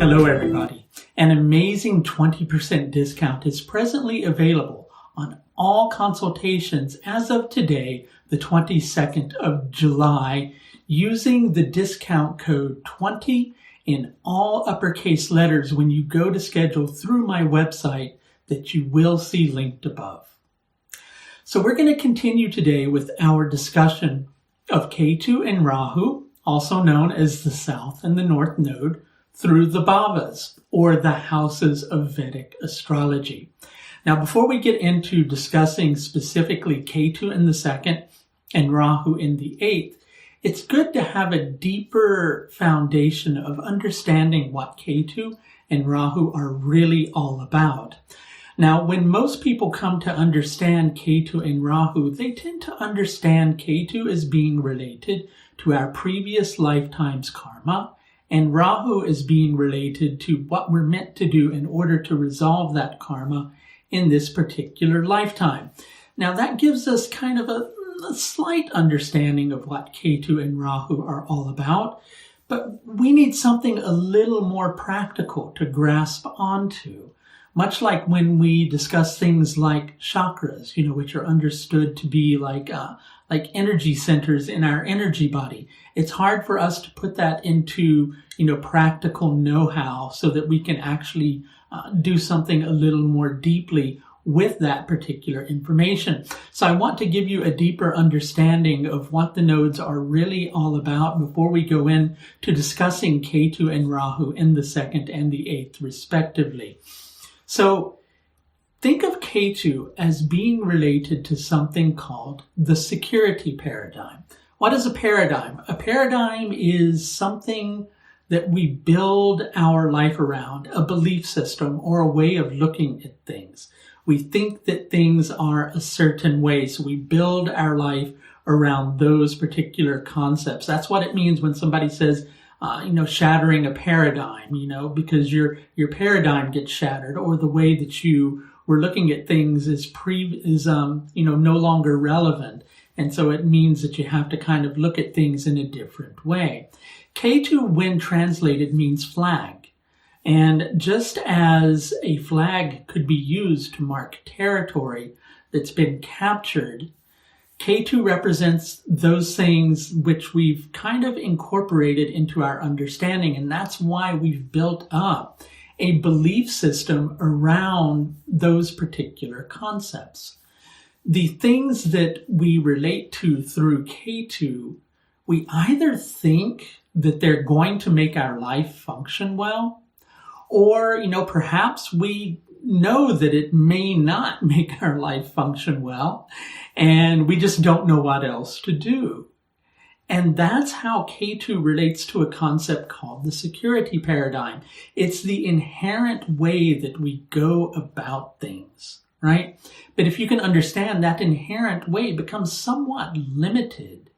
Hello everybody. An amazing 20% discount is presently available on all consultations as of today, the 22nd of July, using the discount code 20 in all uppercase letters when you go to schedule through my website that you will see linked above. So we're going to continue today with our discussion of Ketu and Rahu, also known as the South and the North Node, through the bhavas, or the houses of Vedic astrology. Now, before we get into discussing specifically Ketu in the second and Rahu in the eighth, it's good to have a deeper foundation of understanding what Ketu and Rahu are really all about. Now, when most people come to understand Ketu and Rahu, they tend to understand Ketu as being related to our previous lifetime's karma, and Rahu is being related to what we're meant to do in order to resolve that karma in this particular lifetime. Now that gives us kind of a slight understanding of what Ketu and Rahu are all about, but we need something a little more practical to grasp onto. Much like when we discuss things like chakras, which are understood to be like energy centers in our energy body. It's hard for us to put that into, practical know-how so that we can actually do something a little more deeply with that particular information. So I want to give you a deeper understanding of what the nodes are really all about before we go in to discussing Ketu and Rahu in the second and the eighth, respectively. So think of Ketu as being related to something called the security paradigm. What is a paradigm? A paradigm is something that we build our life around, a belief system or a way of looking at things. We think that things are a certain way, so we build our life around those particular concepts. That's what it means when somebody says, shattering a paradigm, because your paradigm gets shattered, or the way that you were looking at things is no longer relevant. And so it means that you have to kind of look at things in a different way. Ketu, when translated, means flag. And just as a flag could be used to mark territory that's been captured, Ketu represents those things which we've kind of incorporated into our understanding, and that's why we've built up a belief system around those particular concepts. The things that we relate to through Ketu, we either think that they're going to make our life function well, or, perhaps we know that it may not make our life function well, and we just don't know what else to do. And that's how Ketu relates to a concept called the security paradigm. It's the inherent way that we go about things, right? But if you can understand, that inherent way becomes somewhat limited.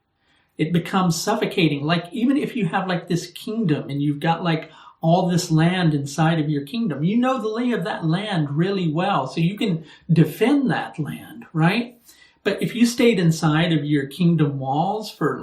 It becomes suffocating. Like even if you have like this kingdom and you've got like all this land inside of your kingdom, you know the lay of that land really well, so you can defend that land, right? But if you stayed inside of your kingdom walls for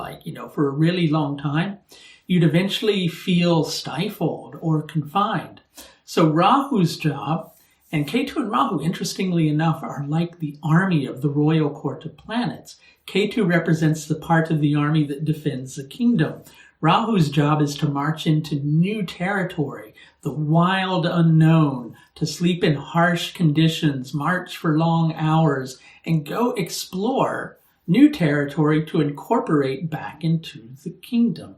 for a really long time, you'd eventually feel stifled or confined. So Rahu's job, and Ketu and Rahu, interestingly enough, are like the army of the royal court of planets. Ketu represents the part of the army that defends the kingdom. Rahu's job is to march into new territory, the wild unknown, to sleep in harsh conditions, march for long hours, and go explore new territory to incorporate back into the kingdom,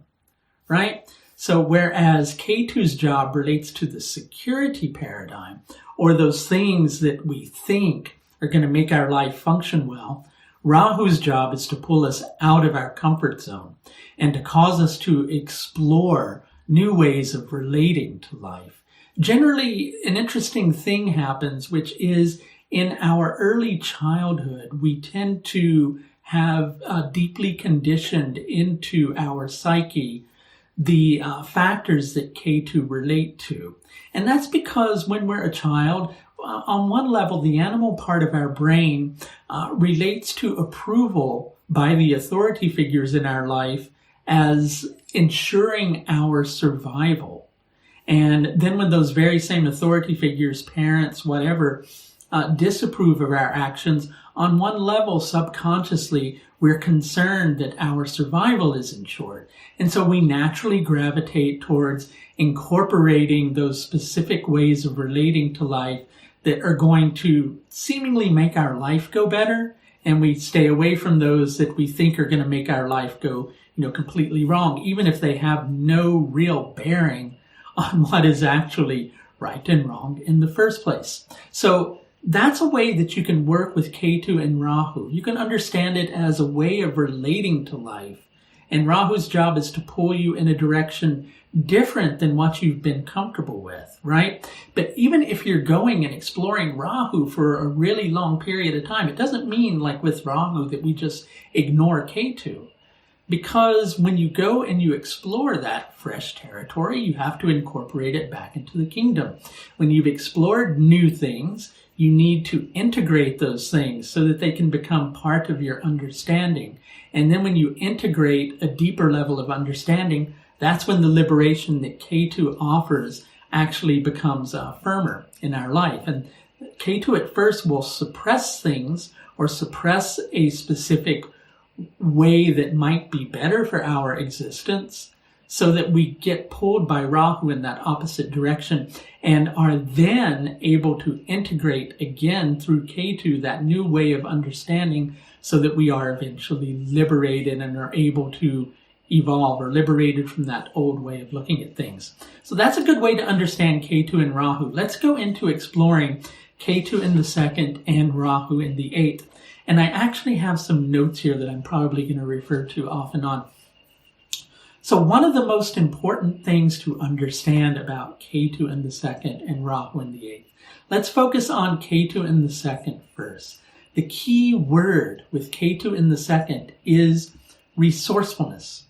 right? So whereas Ketu's job relates to the security paradigm, or those things that we think are going to make our life function well, Rahu's job is to pull us out of our comfort zone and to cause us to explore new ways of relating to life. Generally, an interesting thing happens, which is in our early childhood, we tend to have deeply conditioned into our psyche the factors that Ketu relate to. And that's because when we're a child, on one level, the animal part of our brain relates to approval by the authority figures in our life as ensuring our survival. And then when those very same authority figures, parents, whatever, disapprove of our actions, on one level, subconsciously, we're concerned that our survival is ensured. And so we naturally gravitate towards incorporating those specific ways of relating to life that are going to seemingly make our life go better. And we stay away from those that we think are going to make our life go, completely wrong, even if they have no real bearing on what is actually right and wrong in the first place. So that's a way that you can work with Ketu and Rahu. You can understand it as a way of relating to life. And Rahu's job is to pull you in a direction different than what you've been comfortable with, right? But even if you're going and exploring Rahu for a really long period of time, it doesn't mean, like with Rahu, that we just ignore Ketu. Because when you go and you explore that fresh territory, you have to incorporate it back into the kingdom. When you've explored new things, you need to integrate those things so that they can become part of your understanding. And then when you integrate a deeper level of understanding, that's when the liberation that Ketu offers actually becomes firmer in our life. And Ketu at first will suppress things or suppress a specific way that might be better for our existence, so that we get pulled by Rahu in that opposite direction and are then able to integrate again through Ketu that new way of understanding, so that we are eventually liberated and are able to evolve or liberated from that old way of looking at things. So that's a good way to understand Ketu and Rahu. Let's go into exploring Ketu in the second and Rahu in the eighth. And I actually have some notes here that I'm probably going to refer to off and on. So one of the most important things to understand about Ketu in the second and Rahu in the eighth. Let's focus on Ketu in the second first. The key word with Ketu in the second is resourcefulness.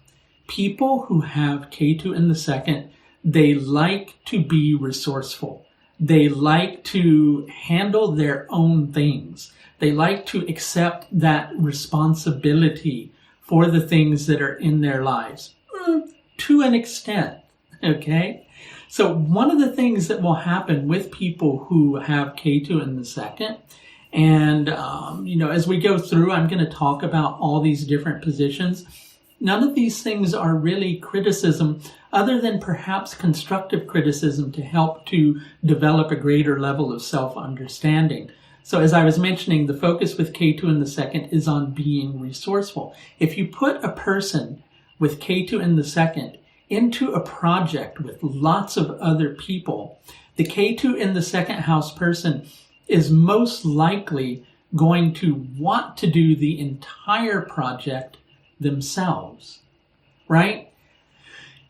People who have Ketu in the second, they like to be resourceful. They like to handle their own things. They like to accept that responsibility for the things that are in their lives, to an extent, okay? So one of the things that will happen with people who have Ketu in the second, and, as we go through, I'm going to talk about all these different positions. None of these things are really criticism, other than perhaps constructive criticism to help to develop a greater level of self-understanding. So as I was mentioning, the focus with Ketu in the second is on being resourceful. If you put a person with Ketu in the second into a project with lots of other people, the Ketu in the second house person is most likely going to want to do the entire project themselves, right?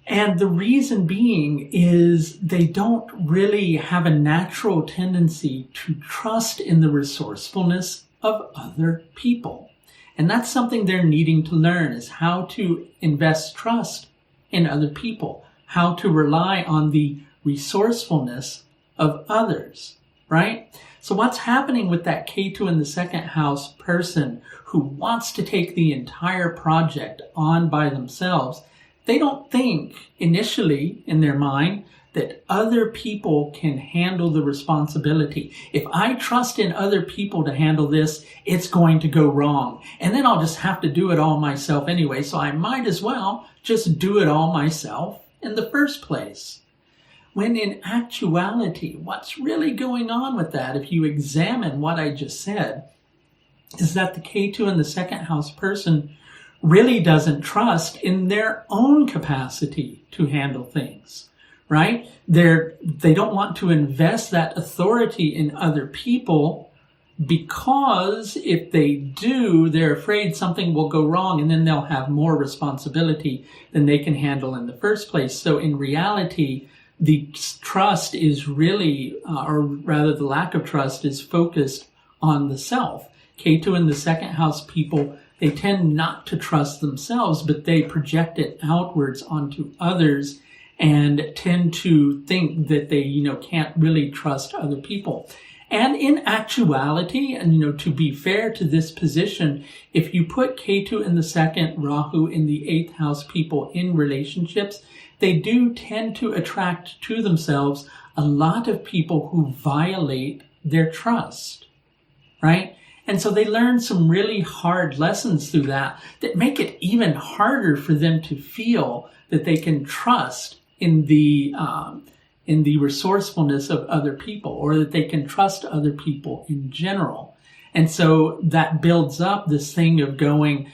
And the reason being is they don't really have a natural tendency to trust in the resourcefulness of other people. And that's something they're needing to learn, is how to invest trust in other people, how to rely on the resourcefulness of others, right? So what's happening with that Ketu in the second house person who wants to take the entire project on by themselves, they don't think initially in their mind that other people can handle the responsibility. If I trust in other people to handle this, it's going to go wrong. And then I'll just have to do it all myself anyway, so I might as well just do it all myself in the first place. When in actuality, what's really going on with that, if you examine what I just said, is that the Ketu in the second house person really doesn't trust in their own capacity to handle things, right? They don't want to invest that authority in other people, because if they do, they're afraid something will go wrong and then they'll have more responsibility than they can handle in the first place. So in reality, the trust is really, or rather the lack of trust, is focused on the self. Ketu in the second house people, they tend not to trust themselves, but they project it outwards onto others and tend to think that they, can't really trust other people. And in actuality, and to be fair to this position, if you put Ketu in the second, Rahu in the eighth house people in relationships, they do tend to attract to themselves a lot of people who violate their trust, right? And so they learn some really hard lessons through that make it even harder for them to feel that they can trust in the resourcefulness of other people, or that they can trust other people in general. And so that builds up this thing of going,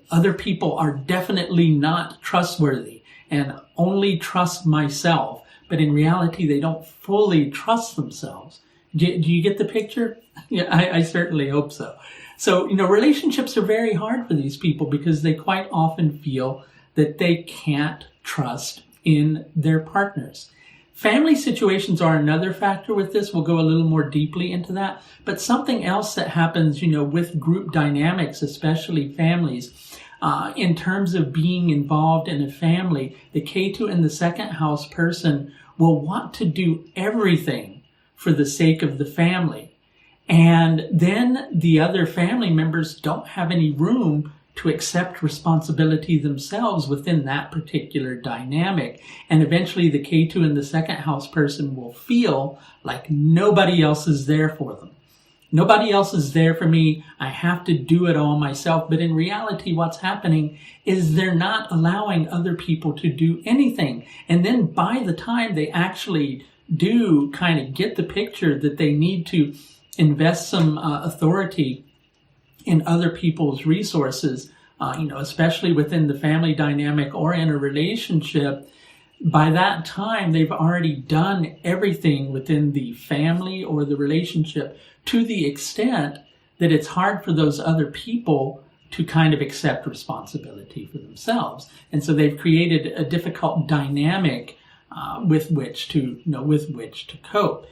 other people are definitely not trustworthy and only trust myself. But in reality, they don't fully trust themselves. Do you get the picture? Yeah, I certainly hope so. So, relationships are very hard for these people because they quite often feel that they can't trust in their partners. Family situations are another factor with this. We'll go a little more deeply into that. But something else that happens, with group dynamics, especially families, in terms of being involved in a family, the Ketu in the second house person will want to do everything for the sake of the family. And then the other family members don't have any room to accept responsibility themselves within that particular dynamic. And eventually the Ketu in the second house person will feel like nobody else is there for them. Nobody else is there for me. I have to do it all myself. But in reality, what's happening is they're not allowing other people to do anything. And then by the time they actually do kind of get the picture that they need to invest some authority in other people's resources, especially within the family dynamic or in a relationship, by that time they've already done everything within the family or the relationship to the extent that it's hard for those other people to kind of accept responsibility for themselves. And so they've created a difficult dynamic with which to cope.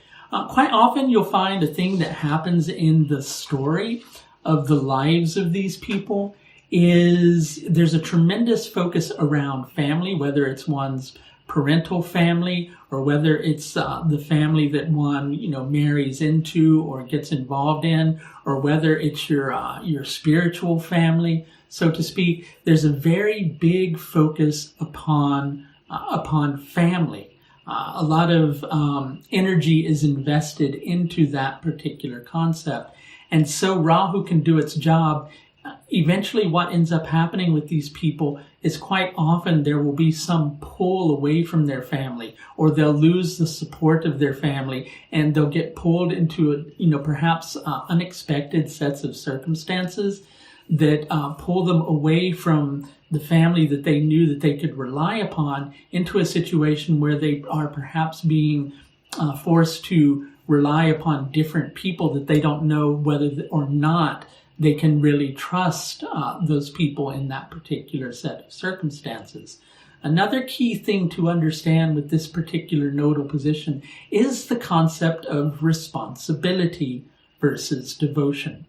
Quite often you'll find a thing that happens in the story of the lives of these people is there's a tremendous focus around family, whether it's one's parental family or whether it's the family that one marries into or gets involved in, or whether it's your spiritual family, so to speak. There's a very big focus upon family. A lot of energy is invested into that particular concept. And so Rahu can do its job. Eventually what ends up happening with these people is quite often there will be some pull away from their family, or they'll lose the support of their family, and they'll get pulled into perhaps unexpected sets of circumstances that pull them away from the family that they knew that they could rely upon into a situation where they are perhaps being forced to rely upon different people that they don't know whether or not they can really trust those people in that particular set of circumstances. Another key thing to understand with this particular nodal position is the concept of responsibility versus devotion.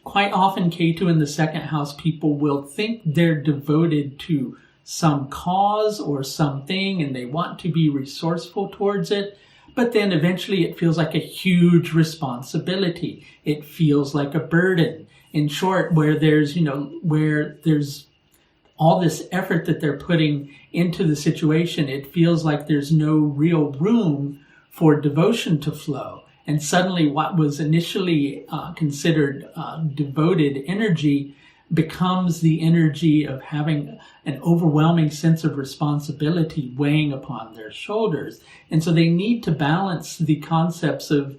Quite often, Ketu in the second house people will think they're devoted to some cause or something and they want to be resourceful towards it, but then eventually it feels like a huge responsibility. It feels like a burden. In short, where there's all this effort that they're putting into the situation, it feels like there's no real room for devotion to flow. And suddenly what was initially considered devoted energy becomes the energy of having an overwhelming sense of responsibility weighing upon their shoulders. And so they need to balance the concepts of,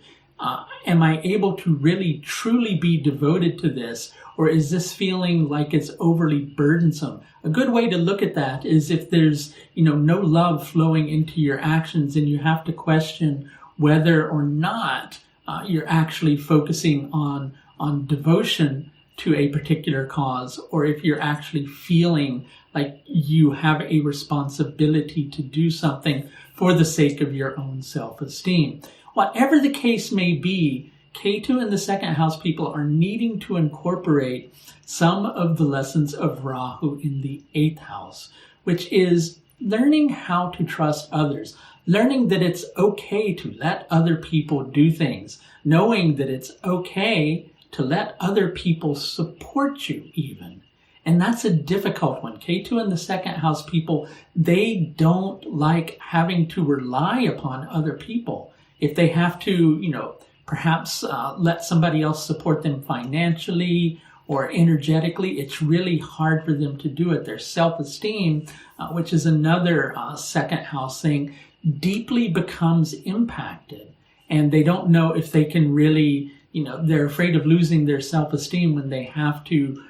am I able to really truly be devoted to this? Or is this feeling like it's overly burdensome? A good way to look at that is if there's, no love flowing into your actions, and you have to question whether or not you're actually focusing on devotion to a particular cause, or if you're actually feeling like you have a responsibility to do something for the sake of your own self-esteem. Whatever the case may be, Ketu and the second house people are needing to incorporate some of the lessons of Rahu in the 8th house, which is learning how to trust others, learning that it's okay to let other people do things, knowing that it's okay to let other people support you even, And that's a difficult one. Ketu in the second house people, they don't like having to rely upon other people. If they have to, perhaps let somebody else support them financially or energetically, it's really hard for them to do it. Their self-esteem, which is another second house thing, deeply becomes impacted. And they don't know if they can really, they're afraid of losing their self-esteem when they have to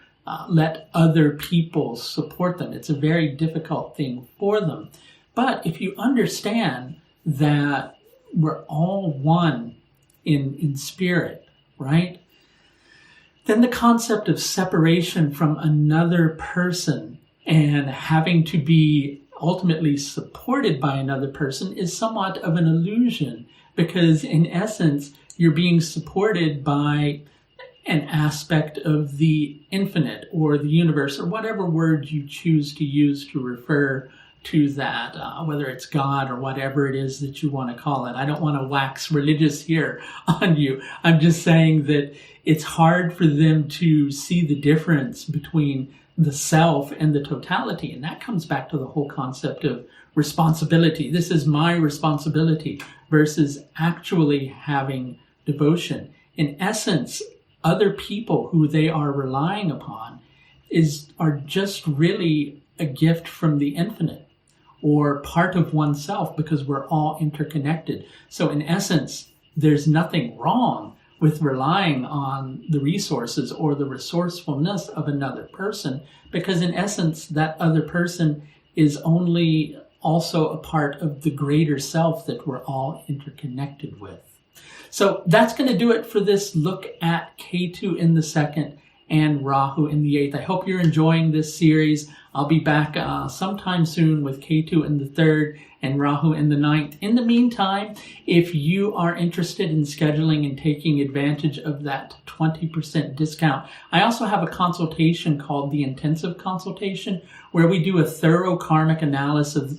let other people support them. It's a very difficult thing for them. But if you understand that we're all one in spirit, right? Then the concept of separation from another person and having to be ultimately supported by another person is somewhat of an illusion, because in essence, you're being supported by an aspect of the infinite or the universe, or whatever word you choose to use to refer to that, whether it's God or whatever it is that you want to call it. I don't want to wax religious here on you. I'm just saying that it's hard for them to see the difference between the self and the totality. And that comes back to the whole concept of responsibility. This is my responsibility versus actually having devotion. In essence, other people who they are relying upon are just really a gift from the infinite, or part of oneself, because we're all interconnected. So in essence, there's nothing wrong with relying on the resources or the resourcefulness of another person, because in essence, that other person is only also a part of the greater self that we're all interconnected with. So that's going to do it for this look at Ketu in the second and Rahu in the eighth. I hope you're enjoying this series. I'll be back sometime soon with Ketu in the third and Rahu in the ninth. In the meantime, if you are interested in scheduling and taking advantage of that 20% discount, I also have a consultation called the Intensive Consultation, where we do a thorough karmic analysis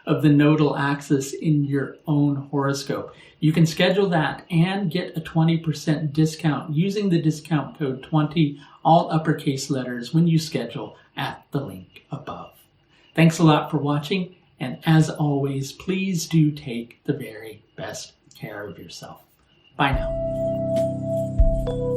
of the nodal axis in your own horoscope. You can schedule that and get a 20% discount using the discount code 20, all uppercase letters, when you schedule at the link above. Thanks a lot for watching, and as always, please do take the very best care of yourself. Bye now.